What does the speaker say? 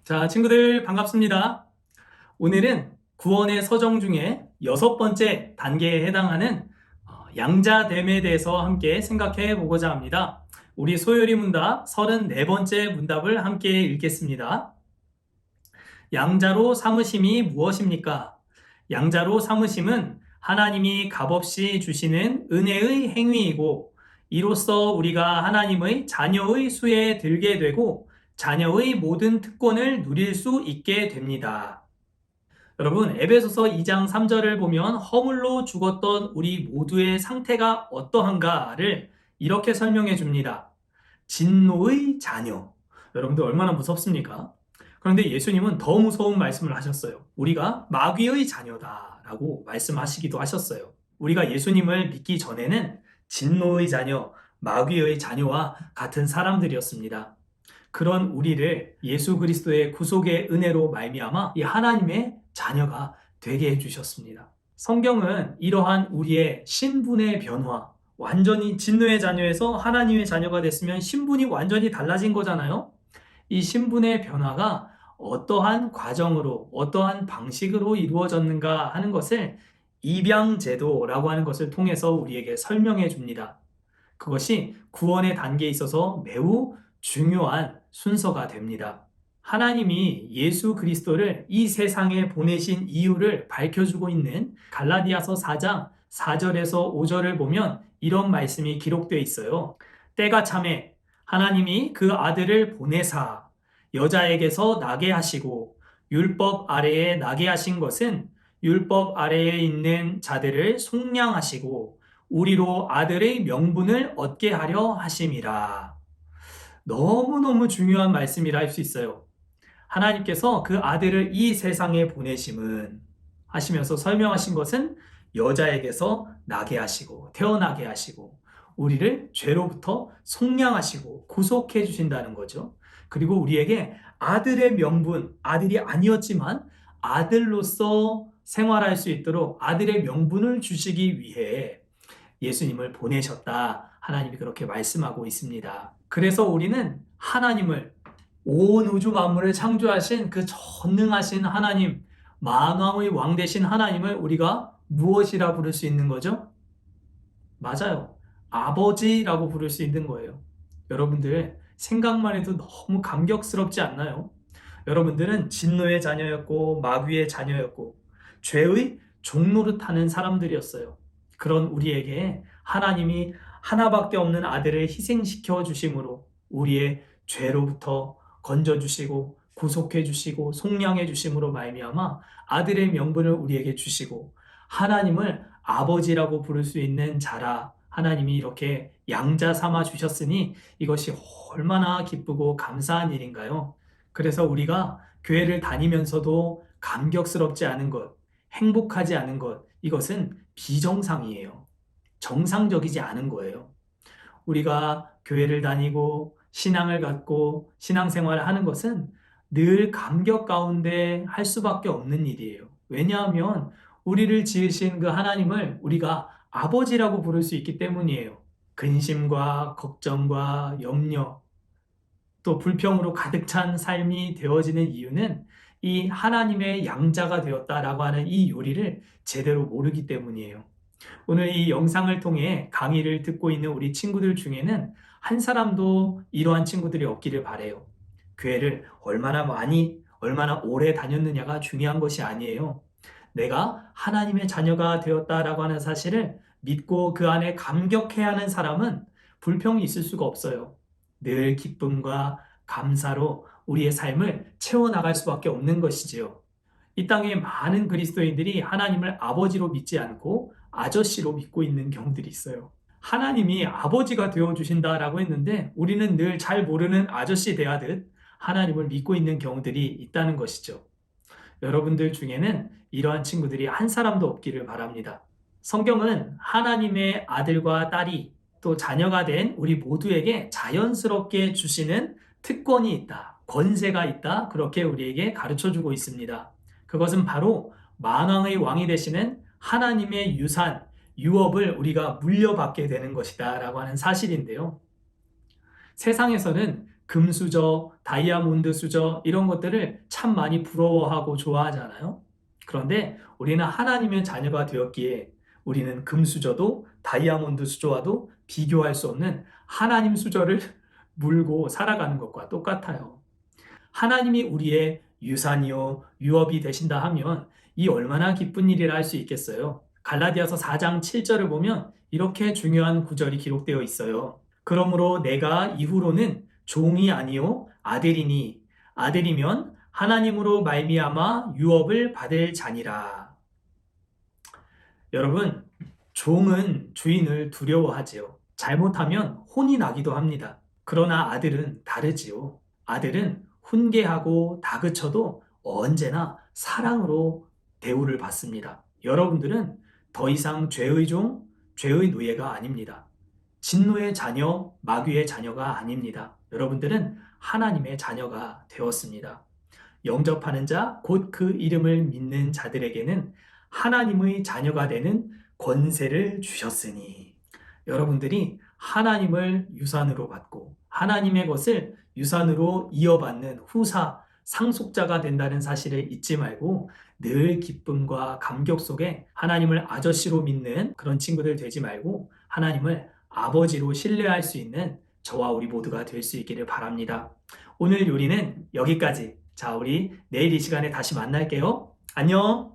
자, 친구들 반갑습니다. 오늘은 구원의 서정 중에 6번째 단계에 해당하는 양자됨에 대해서 함께 생각해 보고자 합니다. 우리 소요리 문답 34번째 문답을 함께 읽겠습니다. 양자로 삼으심이 무엇입니까? 양자로 삼으심은 하나님이 값없이 주시는 은혜의 행위이고, 이로써 우리가 하나님의 자녀의 수에 들게 되고 자녀의 모든 특권을 누릴 수 있게 됩니다. 여러분, 에베소서 2장 3절을 보면 허물로 죽었던 우리 모두의 상태가 어떠한가를 이렇게 설명해 줍니다. 진노의 자녀. 여러분들 얼마나 무섭습니까? 그런데 예수님은 더 무서운 말씀을 하셨어요. 우리가 마귀의 자녀다라고 말씀하시기도 하셨어요. 우리가 예수님을 믿기 전에는 진노의 자녀, 마귀의 자녀와 같은 사람들이었습니다. 그런 우리를 예수 그리스도의 구속의 은혜로 말미암아 이 하나님의 자녀가 되게 해주셨습니다. 성경은 이러한 우리의 신분의 변화, 완전히 진노의 자녀에서 하나님의 자녀가 됐으면 신분이 완전히 달라진 거잖아요. 이 신분의 변화가 어떠한 과정으로, 어떠한 방식으로 이루어졌는가 하는 것을 입양제도라고 하는 것을 통해서 우리에게 설명해 줍니다. 그것이 구원의 단계에 있어서 매우 중요한 순서가 됩니다. 하나님이 예수 그리스도를 이 세상에 보내신 이유를 밝혀주고 있는 갈라디아서 4장 4절에서 5절을 보면 이런 말씀이 기록되어 있어요. 때가 차매 하나님이 그 아들을 보내사 여자에게서 나게 하시고 율법 아래에 나게 하신 것은 율법 아래에 있는 자들을 속량하시고 우리로 아들의 명분을 얻게 하려 하심이라. 너무너무 중요한 말씀이라 할 수 있어요. 하나님께서 그 아들을 이 세상에 보내심은 하시면서 설명하신 것은 여자에게서 나게 하시고 태어나게 하시고 우리를 죄로부터 속량하시고 구속해 주신다는 거죠. 그리고 우리에게 아들의 명분, 아들이 아니었지만 아들로서 생활할 수 있도록 아들의 명분을 주시기 위해 예수님을 보내셨다. 하나님이 그렇게 말씀하고 있습니다. 그래서 우리는 하나님을 온 우주 만물을 창조하신 그 전능하신 하나님, 만왕의 왕 되신 하나님을 우리가 무엇이라 부를 수 있는 거죠? 맞아요. 아버지라고 부를 수 있는 거예요. 여러분들 생각만 해도 너무 감격스럽지 않나요? 여러분들은 진노의 자녀였고 마귀의 자녀였고 죄의 종노릇하는 사람들이었어요. 그런 우리에게 하나님이 하나밖에 없는 아들을 희생시켜 주심으로 우리의 죄로부터 건져 주시고 구속해 주시고 속량해 주심으로 말미암아 아들의 명분을 우리에게 주시고 하나님을 아버지라고 부를 수 있는 자라 하나님이 이렇게 양자 삼아 주셨으니 이것이 얼마나 기쁘고 감사한 일인가요? 그래서 우리가 교회를 다니면서도 감격스럽지 않은 것, 행복하지 않은 것, 이것은 비정상이에요. 정상적이지 않은 거예요. 우리가 교회를 다니고 신앙을 갖고 신앙생활을 하는 것은 늘 감격 가운데 할 수밖에 없는 일이에요. 왜냐하면 우리를 지으신 그 하나님을 우리가 아버지라고 부를 수 있기 때문이에요. 근심과 걱정과 염려, 또 불평으로 가득 찬 삶이 되어지는 이유는 이 하나님의 양자가 되었다라고 하는 이 요리를 제대로 모르기 때문이에요. 오늘 이 영상을 통해 강의를 듣고 있는 우리 친구들 중에는 한 사람도 이러한 친구들이 없기를 바래요. 교회를 얼마나 많이, 얼마나 오래 다녔느냐가 중요한 것이 아니에요. 내가 하나님의 자녀가 되었다라고 하는 사실을 믿고 그 안에 감격해야 하는 사람은 불평이 있을 수가 없어요. 늘 기쁨과 감사로 우리의 삶을 채워나갈 수밖에 없는 것이지요. 이 땅에 많은 그리스도인들이 하나님을 아버지로 믿지 않고 아저씨로 믿고 있는 경우들이 있어요. 하나님이 아버지가 되어주신다라고 했는데 우리는 늘 잘 모르는 아저씨 대하듯 하나님을 믿고 있는 경우들이 있다는 것이죠. 여러분들 중에는 이러한 친구들이 한 사람도 없기를 바랍니다. 성경은 하나님의 아들과 딸이 또 자녀가 된 우리 모두에게 자연스럽게 주시는 특권이 있다, 권세가 있다, 그렇게 우리에게 가르쳐 주고 있습니다. 그것은 바로 만왕의 왕이 되시는 하나님의 유산, 유업을 우리가 물려받게 되는 것이다 라고 하는 사실인데요. 세상에서는 금수저, 다이아몬드 수저 이런 것들을 참 많이 부러워하고 좋아하잖아요. 그런데 우리는 하나님의 자녀가 되었기에 우리는 금수저도 다이아몬드 수저와도 비교할 수 없는 하나님 수저를 물고 살아가는 것과 똑같아요. 하나님이 우리의 유산이요, 유업이 되신다 하면 이 얼마나 기쁜 일이라 할 수 있겠어요. 갈라디아서 4장 7절을 보면 이렇게 중요한 구절이 기록되어 있어요. 그러므로 내가 이후로는 종이 아니요 아들이니 아들이면 하나님으로 말미암아 유업을 받을 자니라. 여러분, 종은 주인을 두려워하지요. 잘못하면 혼이 나기도 합니다. 그러나 아들은 다르지요. 아들은 훈계하고 다그쳐도 언제나 사랑으로 대우를 받습니다. 여러분들은 더 이상 죄의 종, 죄의 노예가 아닙니다. 진노의 자녀, 마귀의 자녀가 아닙니다. 여러분들은 하나님의 자녀가 되었습니다. 영접하는 자, 곧 그 이름을 믿는 자들에게는 하나님의 자녀가 되는 권세를 주셨으니 여러분들이 하나님을 유산으로 받고 하나님의 것을 유산으로 이어받는 후사, 상속자가 된다는 사실을 잊지 말고 늘 기쁨과 감격 속에 하나님을 아저씨로 믿는 그런 친구들 되지 말고 하나님을 아버지로 신뢰할 수 있는 저와 우리 모두가 될 수 있기를 바랍니다. 오늘 요리는 여기까지. 자, 우리 내일 이 시간에 다시 만날게요. 안녕!